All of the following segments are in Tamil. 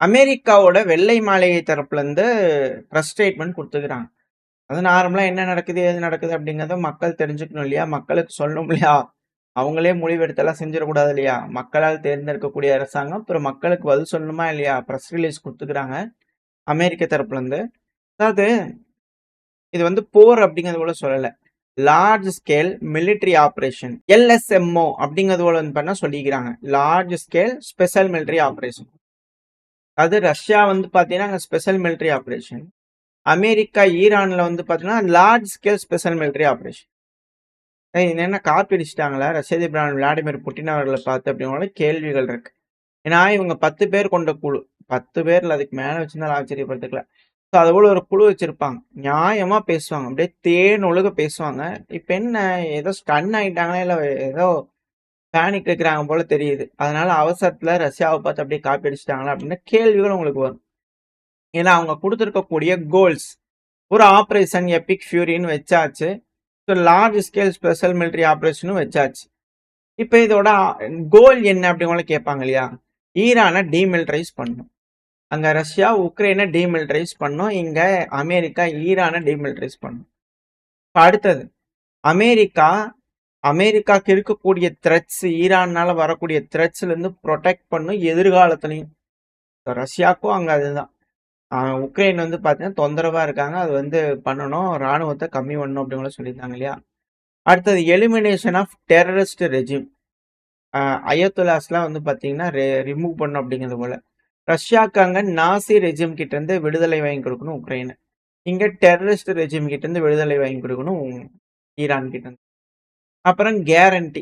அமெரிக்காவோட வெள்ளை மாளிகை தரப்புலேருந்து ப்ரெஸ் ஸ்டேட்மெண்ட் குடுத்துருக்காங்க. அது நார்மலா என்ன நடக்குது, ஏது நடக்குது அப்படிங்கிறத மக்கள் தெரிஞ்சுக்கணும் இல்லையா? மக்களுக்கு சொல்லணும் இல்லையா? அவங்களே முடிவெடுத்தெல்லாம் செஞ்சிடக்கூடாது இல்லையா? மக்களால் தேர்ந்தெடுக்கக்கூடிய அரசாங்கம், அப்புறம் மக்களுக்கு பதில் சொல்லணுமா இல்லையா? ப்ரெஸ் ரிலீஸ் குடுத்துருக்காங்க, அமெரிக்க தரப்புலேருந்து. அதாவது இது வந்து போர் அப்படிங்கிறது போல சொல்லல. Large scale military operation LSMO அப்படிங்கிறது போல வந்து பண்ண சொல்லிக்கிறாங்க. Large scale special military operation. அது ரஷ்யா வந்து பார்த்தீங்கன்னா, அங்க ஸ்பெஷல் மிலிட்டரி ஆப்பரேஷன். அமெரிக்கா, ஈரான்ல வந்து பார்த்தீங்கன்னா, large scale special military operation. இது என்ன காப்பி அடிச்சுட்டாங்களா? ரஷ்ய அதிபர் விளாடிமிர் புட்டின் அவர்கள பார்த்து அப்படிங்கிற கேள்விகள் இருக்கு. ஏன்னா, இவங்க 10 பேர் கொண்ட குழு. 10 பேர்ல அதுக்கு மேல வச்சிருந்தாலும் ஆச்சரியப்படுத்திக்கலாம். ஸோ அதுபோல ஒரு குழு வச்சிருப்பாங்க. நியாயமா பேசுவாங்க. அப்படியே தேன் ஒழுக பேசுவாங்க. இப்ப என்ன ஏதோ ஸ்டன் ஆயிட்டாங்களா? இல்ல ஏதோ பேனிக் வைக்கிறாங்க போல தெரியுது. அதனால அவசரத்துல ரஷ்யாவ பார்த்து அப்படியே காப்பி அடிச்சுட்டாங்களா? அப்படின்னு கேள்விகள் உங்களுக்கு வரும். ஏன்னா, அவங்க குடுத்திருக்கக்கூடிய கோல்ஸ். ஒரு ஆப்பரேஷன் எபிக் ஃபியூரின்னு வச்சாச்சு. So large scale special military ஆப்பரேஷனும் வச்சாச்சு. இப்ப இதோட கோல் என்ன அப்படிங்கிற கேட்பாங்க இல்லையா? ஈரானை டீமிலிட்டரைஸ் பண்ணணும். அங்க ரஷ்யா, உக்ரைனை டீமிலிட்டரைஸ் பண்ணும். இங்க அமெரிக்கா, ஈரானை டீமிலிட்டரைஸ் பண்ணும். இப்ப அடுத்தது அமெரிக்கா அமெரிக்காக்கு இருக்கக்கூடிய த்ரெட்ஸ், ஈரான்னால வரக்கூடிய த்ரெட்ஸ்ல இருந்து ப்ரொடெக்ட் பண்ணும் எதிர்காலத்திலையும். ரஷ்யாவுக்கும் அங்க அதுதான். உக்ரைன் வந்து பார்த்தீங்கன்னா தொந்தரவா இருக்காங்க. அது வந்து பண்ணணும். ராணுவத்தை கம்மி பண்ணணும் அப்படின்னு சொல்லியிருந்தாங்க இல்லையா? அடுத்தது எலிமினேஷன் ஆஃப் டெரரிஸ்ட் ரெஜிம். அயத்துல்லாஸ்லாம் வந்து பார்த்தீங்கன்னா ரிமூவ் பண்ணும் அப்படிங்கிறது போல. ரஷ்யாவுக்கு அங்க நாசி ரெஜிம் கிட்ட இருந்து விடுதலை வாங்கி கொடுக்கணும் உக்ரைன். இங்க டெரரிஸ்ட் ரெஜிம் கிட்ட இருந்து விடுதலை வாங்கி கொடுக்கணும் ஈரான் கிட்ட இருந்து. அப்புறம் கேரண்டி.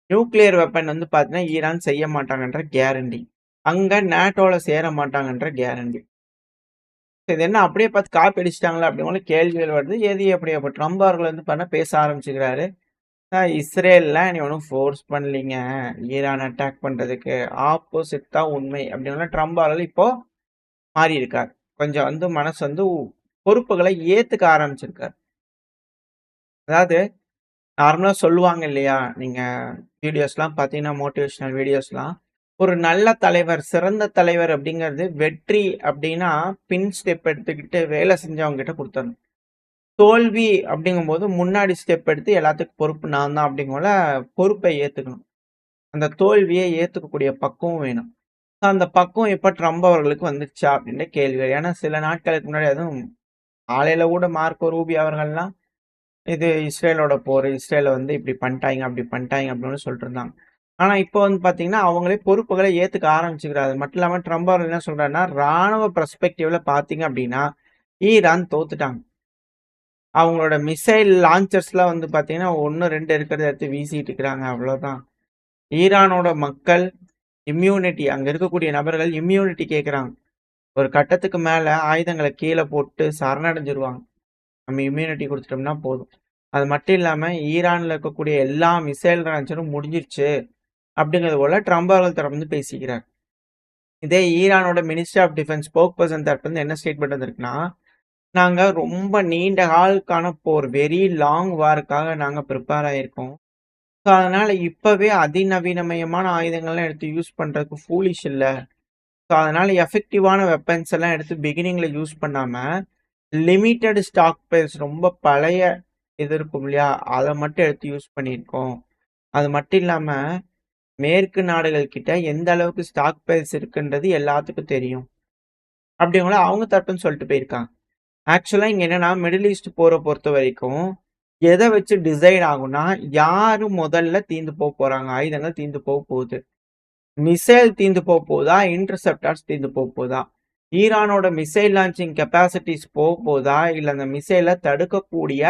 நியூக்ளியர் வெப்பன் வந்து பார்த்தீங்கன்னா ஈரான் செய்ய மாட்டாங்கன்ற கேரண்டி. அங்க நேட்டோல சேர மாட்டாங்கன்ற கேரண்டி. இது என்ன அப்படியே பார்த்து காப்பி அடிச்சிட்டாங்களா அப்படிங்கிற கேள்விகள் வருது. எது எப்படி அப்போ ட்ரம்ப் அவர்கள் வந்து பண்ண பேச ஆரம்பிச்சுக்கிறாரு. இஸ்ரேல்லாம் நீ ஒன்றும் ஃபோர்ஸ் பண்ணலீங்க ஈரான் அட்டாக் பண்றதுக்கு, ஆப்போசிட் தான் உண்மை அப்படின்னு ட்ரம்ப் அவர்கள் இப்போ மாறி இருக்கார். கொஞ்சம் வந்து மனசு வந்து பொறுப்புகளை ஏத்துக்க ஆரம்பிச்சிருக்காரு. அதாவது நார்மலா சொல்லுவாங்க இல்லையா? நீங்க வீடியோஸ்லாம் பார்த்தீங்கன்னா மோட்டிவேஷனல் வீடியோஸ்லாம். ஒரு நல்ல தலைவர், சிறந்த தலைவர் அப்படிங்கிறது வெற்றி அப்படின்னா பின் ஸ்டெப் எடுத்துக்கிட்டு வேலை செஞ்சவங்க கிட்ட குடுத்தரணும். தோல்வி அப்படிங்கும்போது முன்னாடி ஸ்டெப் எடுத்து எல்லாத்துக்கும் பொறுப்பு நான் தான் அப்படிங்கோல பொறுப்பை ஏத்துக்கணும். அந்த தோல்வியை ஏத்துக்கக்கூடிய பக்குவம் வேணும். அந்த பக்குவம் எப்ப ட்ரம்ப் அவர்களுக்கு வந்துருச்சா அப்படின்ற கேள்விகள். ஏன்னா சில நாட்களுக்கு முன்னாடி அதுவும் காலையில கூட மார்க்கோ ரூபி அவர்கள்லாம் இது இஸ்ரேலோட போர். இஸ்ரேல வந்து இப்படி பண்ணிட்டாங்க, அப்படி பண்ணிட்டாங்க அப்படின்னு சொல்லிட்டு இருந்தாங்க. ஆனா இப்போ வந்து பாத்தீங்கன்னா அவங்களே பொறுப்புகளை ஏத்துக்க ஆரம்பிச்சுக்கிறாரு. அது மட்டும் இல்லாம ட்ரம்ப் அவர்கள் என்ன சொல்றாருன்னா, ராணுவ பெர்ஸ்பெக்டிவ்ல பாத்தீங்க அப்படின்னா ஈரான் தோத்துட்டாங்க. அவங்களோட மிசைல் லான்ச்சர்ஸ்லாம் வந்து பாத்தீங்கன்னா 1, 2 இருக்கிறத எடுத்து வீசிட்டு இருக்கிறாங்க. அவ்வளவுதான். ஈரானோட மக்கள் இம்யூனிட்டி, அங்க இருக்கக்கூடிய நபர்கள் இம்யூனிட்டி கேட்குறாங்க. ஒரு கட்டத்துக்கு மேல ஆயுதங்களை கீழே போட்டு சரணடைஞ்சிருவாங்க. நம்ம இம்யூனிட்டி கொடுத்துட்டோம்னா போதும். அது மட்டும் இல்லாம ஈரான்ல இருக்கக்கூடிய எல்லா மிசைல் லான்ச்சரும் முடிஞ்சிருச்சு அப்படிங்கிறது போல ட்ரம்ப் அவர்கள் தரப்பு வந்து பேசிக்கிறார். இதே ஈரானோட minister of defence spokesperson தரப்பு வந்து என்ன ஸ்டேட்மெண்ட் வந்திருக்குன்னா, நாங்க ரொம்ப நீண்ட காலுக்கான போர், வெரி லாங் வாருக்காக நாங்க ப்ரிப்பேர் ஆயிருக்கோம். ஸோ அதனால இப்பவே அதிநவீனமயமான ஆயுதங்கள்லாம் எடுத்து யூஸ் பண்றதுக்கு ஃபூலிஷ் இல்ல. ஸோ அதனால எஃபெக்டிவான வெப்பன்ஸ் எல்லாம் எடுத்து பிகினிங்ல யூஸ் பண்ணாம, லிமிட்டட் ஸ்டாக் பைல்ஸ் ரொம்ப பழைய இது இருக்கும் இல்லையா? அத மட்டும் எடுத்து யூஸ் பண்ணியிருக்கோம். அது மட்டும் இல்லாம, மேற்கு நாடுகள் கிட்ட எந்த அளவுக்கு ஸ்டாக் பைல்ஸ் இருக்குன்றது எல்லாத்துக்கும் தெரியும். அப்படிங்கிற அவங்க தரப்புன்னு சொல்லிட்டு போயிருக்காங்க. ஆக்சுவலா இங்க என்னன்னா, மிடில் ஈஸ்ட் போர பொறுத்தவரைக்கும், எத வச்சு டிசைட் ஆகும்னா, யாரு முதல்ல தீர்ந்து போறாங்க? ஆயுதங்கள் தீர்ந்து போகுது. மிசைல் தீர்ந்து போகுதா? இன்டர்செப்டார்ஸ் தீர்ந்து போகுதா? ஈரானோட மிசைல் லான்ச்சிங் கெப்பாசிட்டிஸ் போகுதா? இல்ல அந்த மிசைல தடுக்கக்கூடிய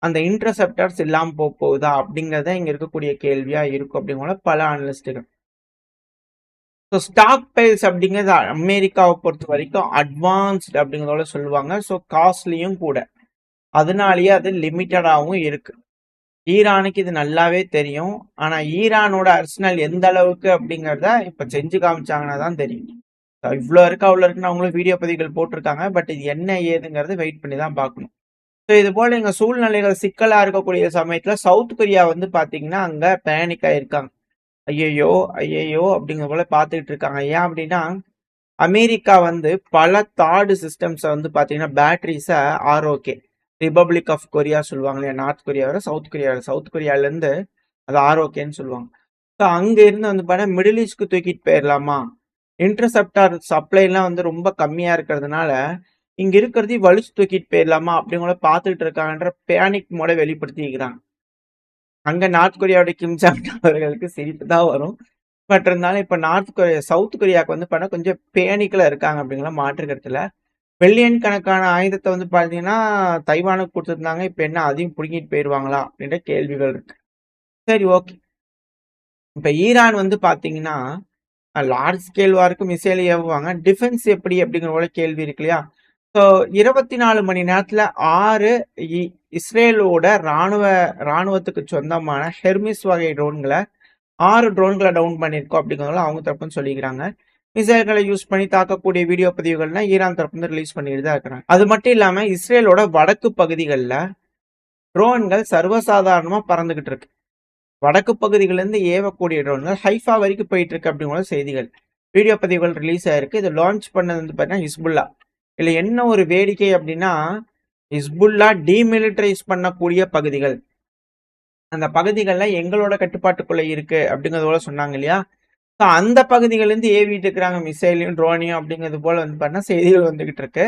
அந்த இன்டர்செப்டார்ஸ் இல்லாம போகுதா? அப்படிங்கிறது இங்க இருக்கக்கூடிய கேள்வியா இருக்கும் அப்படிங்கிற பல அனலிஸ்டுகள். ஸோ ஸ்டாக் பைல்ஸ் அப்படிங்கிறது அமெரிக்காவை பொறுத்த வரைக்கும் அட்வான்ஸ்டு அப்படிங்கிறதோட சொல்லுவாங்க. ஸோ காஸ்ட்லியும் கூட. அதனாலேயே அது லிமிட்டடாகவும் இருக்கு. ஈரானுக்கு இது நல்லாவே தெரியும். ஆனா ஈரானோட அர்சனல் எந்த அளவுக்கு அப்படிங்கிறத இப்ப செஞ்சு காமிச்சாங்கன்னா தான் தெரியும். இவ்வளோ இருக்கு அவ்வளோ இருக்குன்னு அவங்களும் வீடியோ பதிவுகள் போட்டிருக்காங்க. பட் இது என்ன ஏதுங்கிறது வெயிட் பண்ணி தான் பார்க்கணும். ஸோ இது போல எங்க சூழ்நிலைகள் சிக்கலா இருக்கக்கூடிய சமயத்துல சவுத் கொரியா வந்து பாத்தீங்கன்னா அங்க பேனிக் ஆயிருக்காங்க. ஐயையோ ஐயையோ அப்படிங்கிற போல பார்த்துக்கிட்டு இருக்காங்க. ஏன் அப்படின்னா அமெரிக்கா வந்து பல தாடு சிஸ்டம்ஸ வந்து பார்த்தீங்கன்னா, பேட்டரீஸ ஆர்ஓகே ரிபப்ளிக் ஆஃப் கொரியா சொல்லுவாங்க இல்லையா? நார்த் கொரியா வேற, சவுத் கொரியா வேற. சவுத் கொரியாலேருந்து அது ஆர்ஓகேன்னு சொல்லுவாங்க. ஸோ அங்க இருந்து வந்து பார்த்தீங்கன்னா, மிடில் ஈஸ்ட்க்கு தூக்கிட்டு போயிரலாமா? இன்டர்செப்டார் சப்ளைலாம் வந்து ரொம்ப கம்மியா இருக்கிறதுனால, இங்க இருக்கிறதையும் வலிச்சு தூக்கிட்டு போயிரலாமா? அப்படிங்கிற பார்த்துட்டு இருக்காங்கன்ற பேனிக் மோட வெளிப்படுத்திக்கிறாங்க. அங்க நார்த் கொரியாவோட கிம் ஜாங் அவர்களுக்கு சிரிப்பு தான் வரும். பட் இருந்தாலும் இப்ப சவுத் கொரியாவுக்கு வந்து பார்த்தா கொஞ்சம் பேனிக்ல இருக்காங்க அப்படிங்கிற மாற்று கருத்து இல்ல. பில்லியன் கணக்கான ஆயுதத்த வந்து பார்த்தீங்கன்னா, தைவானுக்கு குடுத்துருந்தாங்க. இப்ப என்ன அதையும் புடுங்கிட்டு போயிருவாங்களா? அப்படின்ற கேள்விகள் இருக்கு. சரி, ஓகே. இப்ப ஈரான் வந்து பார்த்தீங்கன்னா, லார்ஜ் ஸ்கேல் வாருக்கு மிசைல் ஏவுவாங்க. டிஃபென்ஸ் எப்படி அப்படிங்கிற போல கேள்வி இருக்கு இல்லையா? ஸோ 24 மணி நேரத்துல 6 இ இஸ்ரேலோட ராணுவத்துக்கு சொந்தமான ஹெர்மிஸ் வகை ட்ரோன்கள 6 ட்ரோன்கள டவுன் பண்ணியிருக்கோம் அப்படிங்கிறத அவங்க தரப்புன்னு சொல்லிக்கிறாங்க. மிசைல்களை யூஸ் பண்ணி தாக்கக்கூடிய வீடியோ பதிவுகள்லாம் ஈரான் தரப்புல ரிலீஸ் பண்ணிட்டு தான் இருக்கிறாங்க. அது மட்டும் இல்லாம இஸ்ரேலோட வடக்கு பகுதிகள்ல ட்ரோன்கள் சர்வசாதாரணமா பறந்துகிட்டு இருக்கு. வடக்கு பகுதிகளிலிருந்து ஏவக்கூடிய ட்ரோன்கள் ஹைஃபா வரைக்கும் போயிட்டு இருக்கு அப்படிங்கிற செய்திகள், வீடியோ பதிவுகள் ரிலீஸ் ஆயிருக்கு. இதை லான்ச் பண்ணது வந்து பார்த்தீங்கன்னா ஹிஸ்புல்லா. இதுல என்ன ஒரு வேடிக்கை அப்படின்னா, ஹிஸ்புல்லா டீமிலிட்டரைஸ் பண்ணக்கூடிய பகுதிகள், அந்த பகுதிகளில் எங்களோட கட்டுப்பாட்டுக்குள்ள இருக்கு அப்படிங்கிறதோட சொன்னாங்க இல்லையா? ஸோ அந்த பகுதிகளிலிருந்து ஏவிட்டு இருக்கிறாங்க மிசைலையும் ட்ரோனையும் அப்படிங்கிறது போல வந்து பார்த்தீங்கன்னா செய்திகள் வந்துகிட்டு இருக்கு.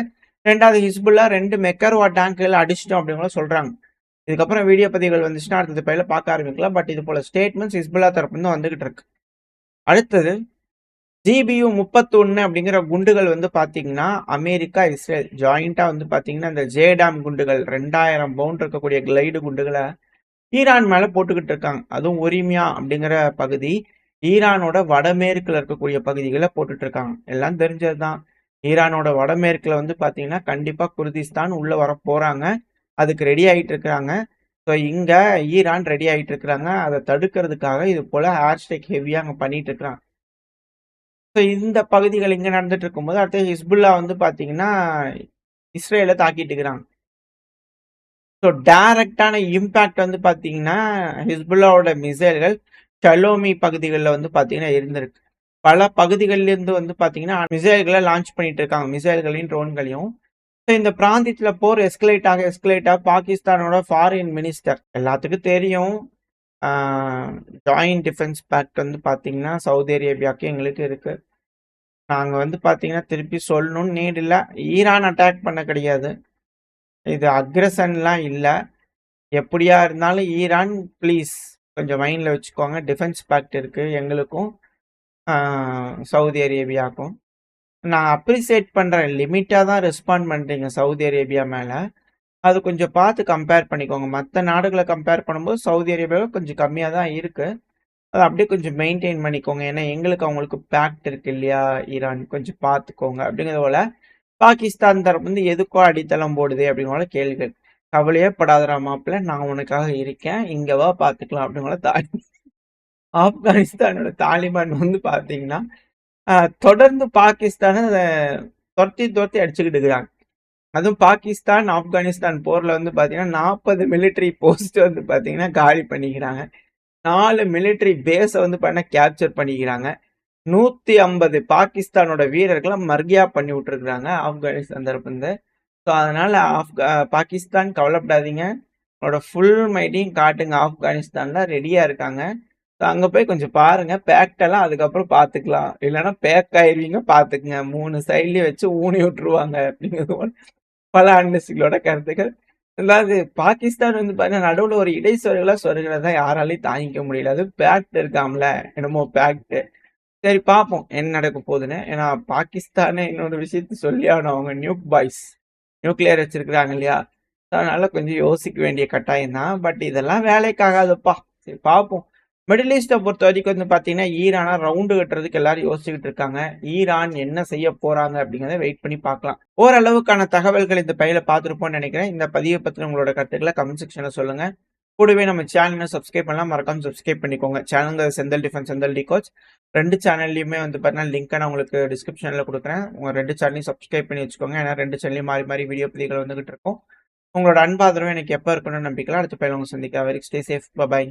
ரெண்டாவது ஹிஸ்புல்லா 2 மெக்கர்வா டேங்குகள் அடிச்சிட்டோம் அப்படிங்கிற சொல்றாங்க. இதுக்கப்புறம் வீடியோ பதிவுகள் வந்துச்சுன்னா அடுத்தது பயில பார்க்க ஆரம்பிக்கலாம். பட் இது போல ஸ்டேட்மெண்ட்ஸ் ஹிஸ்புல்லா தரப்புலேருந்து வந்துகிட்டு இருக்கு. அடுத்தது GBU 31 அப்படிங்கிற குண்டுகள் வந்து பார்த்தீங்கன்னா, அமெரிக்கா, இஸ்ரேல் ஜாயிண்டா வந்து பார்த்தீங்கன்னா, இந்த ஜேடாம் குண்டுகள் 2000 பவுண்ட் இருக்கக்கூடிய கிளைடு குண்டுகளை ஈரான் மேல போட்டுக்கிட்டு இருக்காங்க. அதுவும் ஒரிமியா அப்படிங்கிற பகுதி ஈரானோட வடமேற்குல இருக்கக்கூடிய பகுதிகளை போட்டுட்டு இருக்காங்க. எல்லாம் தெரிஞ்சதுதான். ஈரானோட வடமேற்குல வந்து பார்த்தீங்கன்னா, கண்டிப்பா குர்திஸ்தான் உள்ள வர போறாங்க. அதுக்கு ரெடி ஆயிட்டு இருக்கிறாங்க. ஸோ இங்க ஈரான் ரெடி ஆயிட்டு இருக்கிறாங்க. அதை தடுக்கிறதுக்காக இது போல ஏர் ஸ்ட்ரைக் ஹெவியா அங்க பண்ணிட்டு இருக்கிறாங்க. ஸோ இந்த பகுதிகள் இங்க நடந்துட்டு இருக்கும்போது அடுத்து ஹிஸ்புல்லா வந்து பாத்தீங்கன்னா இஸ்ரேலை தாக்கிட்டு இருக்கிறாங்க. ஸோ டைரக்டான இம்பாக்ட் வந்து பாத்தீங்கன்னா ஹிஸ்புல்லாவோட மிசைல்கள் ஷலோமி பகுதிகளில் வந்து பாத்தீங்கன்னா இருந்திருக்கு. பல பகுதிகளிலிருந்து வந்து பாத்தீங்கன்னா மிசைல்களை லான்ச் பண்ணிட்டு இருக்காங்க, மிசைல்களையும் ட்ரோன்களையும். இந்த பிராந்தியத்துல போர் எஸ்கலேட் ஆக பாகிஸ்தானோட ஃபாரின் மினிஸ்டர் எல்லாத்துக்கும் தெரியும். ஜாயிண்ட் டிஃபென்ஸ் பேக்ட் வந்து பார்த்தீங்கன்னா சவுதி அரேபியாவுக்கு எங்களுக்கு இருக்கு. நாங்கள் வந்து பார்த்தீங்கன்னா திருப்பி சொல்லணும்னு நீட் இல்லை. ஈரான் அட்டாக் பண்ண கிடையாது, இது அக்ரஷன்லாம் இல்லை. எப்படியா இருந்தாலும் ஈரான் ப்ளீஸ் கொஞ்சம் மைண்டில் வச்சுக்கோங்க. டிஃபென்ஸ் பேக்ட் இருக்குது எங்களுக்கும் சவுதி அரேபியாவுக்கும். நான் அப்ரிசியேட் பண்ணுறேன், லிமிட்டாக தான் ரெஸ்பாண்ட் பண்ணுறீங்க சவுதி அரேபியா மேலே. அது கொஞ்சம் பார்த்து கம்பேர் பண்ணிக்கோங்க. மற்ற நாடுகளை கம்பேர் பண்ணும்போது சவுதி அரேபியாவில் கொஞ்சம் கம்மியாக தான் இருக்குது. அதை அப்படியே கொஞ்சம் மெயின்டைன் பண்ணிக்கோங்க. ஏன்னா எங்களுக்கு அவங்களுக்கு பேக்ட் இருக்கு இல்லையா ஈரான், கொஞ்சம் பார்த்துக்கோங்க அப்படிங்கிறது போல. பாகிஸ்தான் தரப்பு வந்து எதுக்கோ அடித்தளம் போடுது அப்படிங்கிற கேள்விகள். கவலையே படாதரா மாப்பிள்ள, நான் உனக்காக இருக்கேன், இங்கவா பார்த்துக்கலாம் அப்படிங்கிற ஆப்கானிஸ்தானோட தாலிபான் வந்து பார்த்தீங்கன்னா தொடர்ந்து பாகிஸ்தானை துரத்தி துரத்தி அடிச்சுக்கிட்டு இருக்கிறாங்க. அதுவும் பாகிஸ்தான் ஆப்கானிஸ்தான் போர்ல வந்து பாத்தீங்கன்னா 40 மிலிட்டரி போஸ்ட் வந்து பாத்தீங்கன்னா காலி பண்ணிக்கிறாங்க. 4 மிலிட்டரி பேஸ வந்து பண்ண கேப்சர் பண்ணிக்கிறாங்க. 150 பாகிஸ்தானோட வீரர்களை மர்கியா பண்ணி விட்டுருக்குறாங்க ஆப்கானிஸ்தான் தரப்புந்து. ஸோ அதனால பாகிஸ்தான் கவலைப்படாதீங்க, உங்களோட ஃபுல் மைட்டையும் காட்டுங்க. ஆப்கானிஸ்தான்ல ரெடியா இருக்காங்க. ஸோ அங்க போய் கொஞ்சம் பாருங்க. பேக்டெல்லாம் அதுக்கப்புறம் பார்த்துக்கலாம், இல்லைன்னா பேக் ஆயிருவீங்க பார்த்துக்குங்க. 3 சைட்லயும் வச்சு ஊனி விட்டுருவாங்க அப்படிங்கிறது பல அண்டஸ்டிகளோட கருத்துக்கள். அதாவது பாகிஸ்தான் வந்து பார்த்தீங்கன்னா நடுவில் ஒரு இடைச்சொல்களா சொருகிறத யாராலையும் தாங்கிக்க முடியல. அது பேக்ட் இருக்காமல, என்னமோ பேக்ட். சரி பார்ப்போம் என்ன நடக்க போகுதுன்னு. ஏன்னா பாகிஸ்தானே இன்னொரு விஷயத்த சொல்லி ஆகணும், அவங்க நியூக்ளியர் வச்சிருக்கிறாங்க இல்லையா? அதனால கொஞ்சம் யோசிக்க வேண்டிய கட்டாயம் தான். பட் இதெல்லாம் வேலைக்காகாதுப்பா. சரி பார்ப்போம். மிடில் ஈஸ்ட்டை பொறுத்த வரைக்கும் வந்து பார்த்தீங்கன்னா ஈரானா ரவுண்டு கட்டுறதுக்கு எல்லாரும் யோசிச்சுக்கிட்டு இருக்காங்க. ஈரான் என்ன செய்ய போறாங்க அப்படிங்கிறத வெயிட் பண்ணி பார்க்கலாம். ஓரளவுக்கான தகவல்கள் இந்த பையில பார்த்துருப்போம்னு நினைக்கிறேன். இந்த பதிவை பற்றி உங்களோட கருத்துக்களை கமெண்ட் செக்ஷனில் சொல்லுங்க. கூடவே நம்ம சேனலை சப்ஸ்கிரைப் பண்ணலாம், மறக்காம சப்ஸ்கிரைப் பண்ணிக்கோங்க. Channel Senthal defence, Senthal D coach. 2 சேனல்லையுமே வந்து பார்த்தீங்கன்னா லிங்க்கை நான் உங்களுக்கு டிஸ்கிரிப்ஷனில் கொடுக்குறேன். உங்கள் 2 சேனலையும் சப்ஸ்கிரைப் பண்ணி வச்சுக்கோங்க. ஏன்னா 2 சேனலையும் மாறி மாறி வீடியோ பதிவுகள் வந்துகிட்டு இருக்கும். உங்களோட அன்பாதரவும் எனக்கு எப்போ இருக்கணும்னு நம்பிக்கலாம். அடுத்த பையில உங்க சந்திக்க. Very stay safe. பாய்.